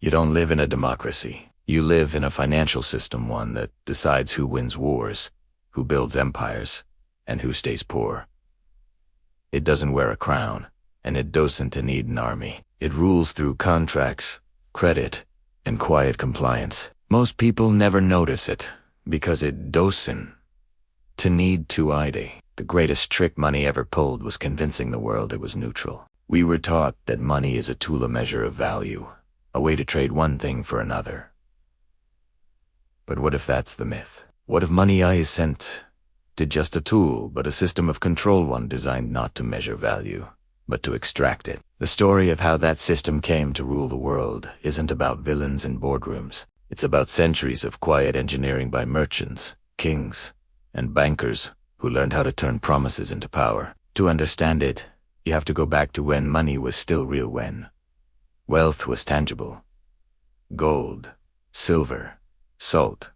You don't live in a democracy. You live in a financial system, one that decides who wins wars, who builds empires, and who stays poor. It doesn't wear a crown, and it doesn't need an army. It rules through contracts, credit, and quiet compliance. Most people never notice it, because it doesn't need to ID. The greatest trick money ever pulled was convincing the world it was neutral. We were taught that money is a tool, a measure of value, a way to trade one thing for another. But what if that's the myth? What if money isn't just a tool, but a system of control, one designed not to measure value, but to extract it? The story of how that system came to rule the world isn't about villains in boardrooms. It's about centuries of quiet engineering by merchants, kings, and bankers who learned how to turn promises into power. To understand it, you have to go back to when money was still real, when wealth was tangible. Gold, silver, salt,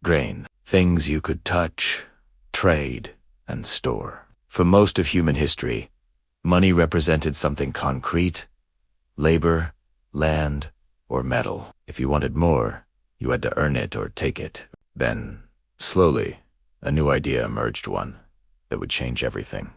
grain, things you could touch, trade, and store. For most of human history, money represented something concrete: labor, land, or metal. If you wanted more, you had to earn it or take it. Then, slowly, a new idea emerged, one that would change everything.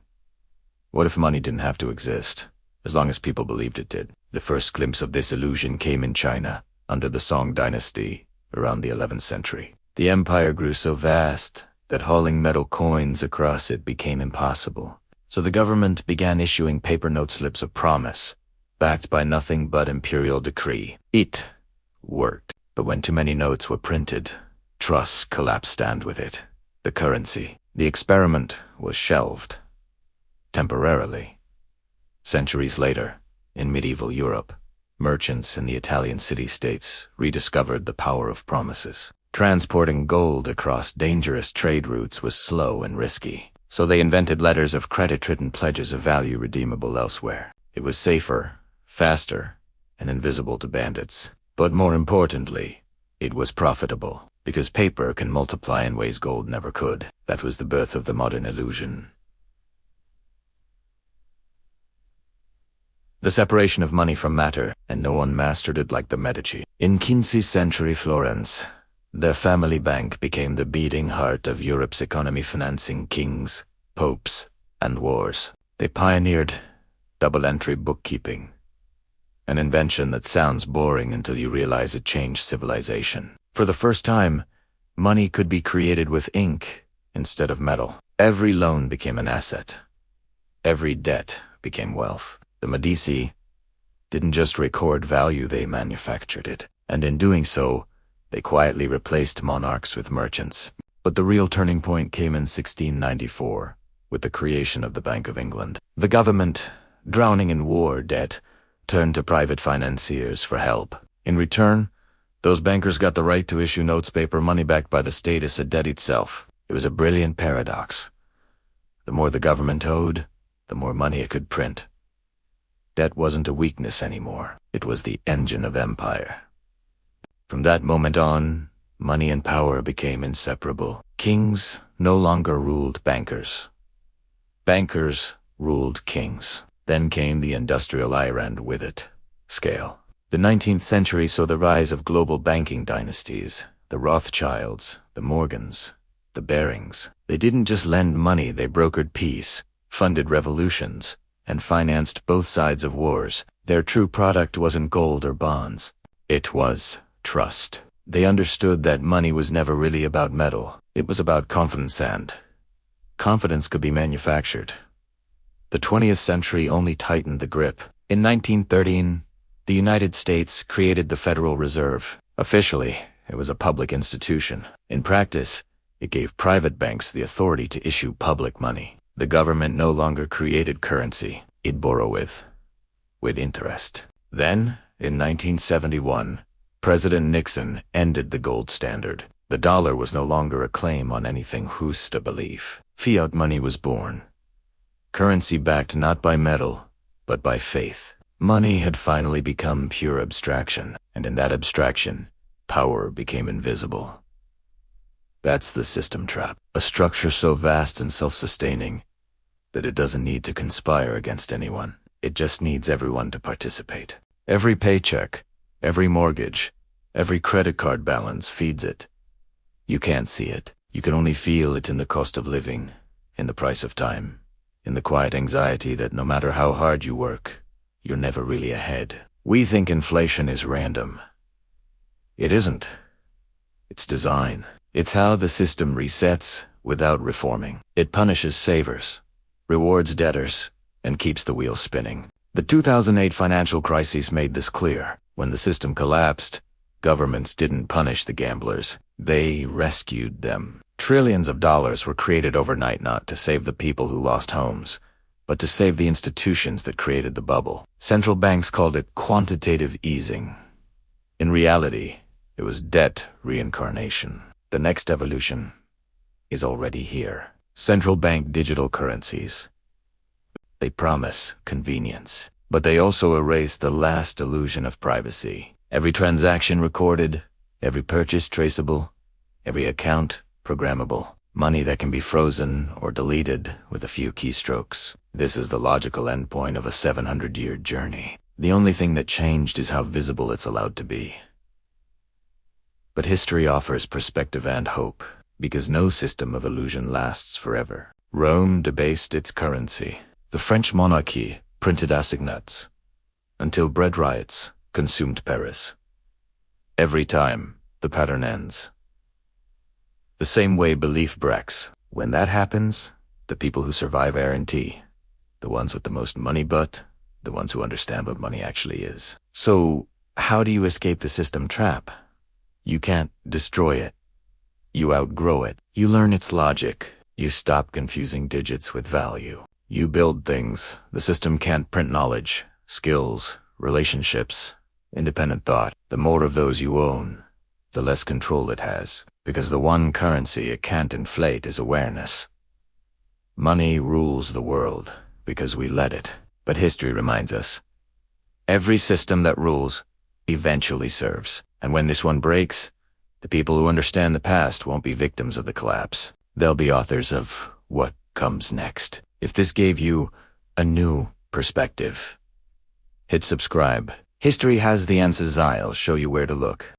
What if money didn't have to exist, as long as people believed it did? The first glimpse of this illusion came in China, under the Song dynasty, around the 11th century. The empire grew so vast that hauling metal coins across it became impossible. So the government began issuing paper note slips of promise, backed by nothing but imperial decree. It worked. But when too many notes were printed, trust collapsed, and with it, the currency. The experiment was shelved. Temporarily. Centuries later, in medieval Europe, merchants in the Italian city-states rediscovered the power of promises. Transporting gold across dangerous trade routes was slow and risky, so they invented letters of credit, written pledges of value redeemable elsewhere. It was safer, faster, and invisible to bandits. But more importantly, it was profitable, because paper can multiply in ways gold never could. That was the birth of the modern illusion. The separation of money from matter, and no one mastered it like the Medici. In 15th century Florence, their family bank became the beating heart of Europe's economy, financing kings, popes, and wars. They pioneered double-entry bookkeeping, an invention that sounds boring until you realize it changed civilization. For the first time, money could be created with ink instead of metal. Every loan became an asset. Every debt became wealth. The Medici didn't just record value, they manufactured it. And in doing so, they quietly replaced monarchs with merchants. But the real turning point came in 1694, with the creation of the Bank of England. The government, drowning in war debt, turned to private financiers for help. In return, those bankers got the right to issue notes, paper money backed by the state as a debt itself. It was a brilliant paradox. The more the government owed, the more money it could print. Debt wasn't a weakness anymore. It was the engine of empire. From that moment on, money and power became inseparable. Kings no longer ruled bankers. Bankers ruled kings. Then came the industrial era, and with it, scale. The 19th century saw the rise of global banking dynasties, the Rothschilds, the Morgans, the Barings. They didn't just lend money, they brokered peace, funded revolutions, and financed both sides of wars. Their true product wasn't gold or bonds. It was trust. They understood that money was never really about metal. It was about confidence, and confidence could be manufactured. The 20th century only tightened the grip. In 1913, the United States created the Federal Reserve. Officially, it was a public institution. In practice, it gave private banks the authority to issue public money. The government no longer created currency. It borrowed with interest. Then, in 1971, President Nixon ended the gold standard. The dollar was no longer a claim on anything, who's to believe. Fiat money was born. Currency backed not by metal, but by faith. Money had finally become pure abstraction, and in that abstraction, power became invisible. That's the system trap. A structure so vast and self-sustaining that it doesn't need to conspire against anyone. It just needs everyone to participate. Every paycheck, Every mortgage, every credit card balance feeds it. You can't see it. You can only feel it in the cost of living, in the price of time, in the quiet anxiety that no matter how hard you work, you're never really ahead. We think inflation is random. It isn't. It's design. It's how the system resets without reforming. It punishes savers, rewards debtors, and keeps the wheel spinning. The 2008 financial crisis made this clear. When the system collapsed, governments didn't punish the gamblers. They rescued them. Trillions of dollars were created overnight not to save the people who lost homes, but to save the institutions that created the bubble. Central banks called it quantitative easing. In reality, it was debt reincarnation. The next evolution is already here. Central bank digital currencies. They promise convenience, but they also erase the last illusion of privacy. Every transaction recorded, every purchase traceable, every account programmable. Money that can be frozen or deleted with a few keystrokes. This is the logical endpoint of a 700-year journey. The only thing that changed is how visible it's allowed to be. But history offers perspective and hope, because no system of illusion lasts forever. Rome debased its currency. The French monarchy printed assignats, until bread riots consumed Paris. Every time, the pattern ends. The same way belief breaks. When that happens, the people who survive aren't the ones with the most money, but the ones who understand what money actually is. So, how do you escape the system trap? You can't destroy it. You outgrow it. You learn its logic. You stop confusing digits with value. You build things. The system can't print knowledge, skills, relationships, independent thought. The more of those you own, the less control it has. Because the one currency it can't inflate is awareness. Money rules the world because we let it. But history reminds us, every system that rules eventually serves. And when this one breaks, the people who understand the past won't be victims of the collapse. They'll be authors of what comes next. If this gave you a new perspective, hit subscribe. History has the answers. I'll show you where to look.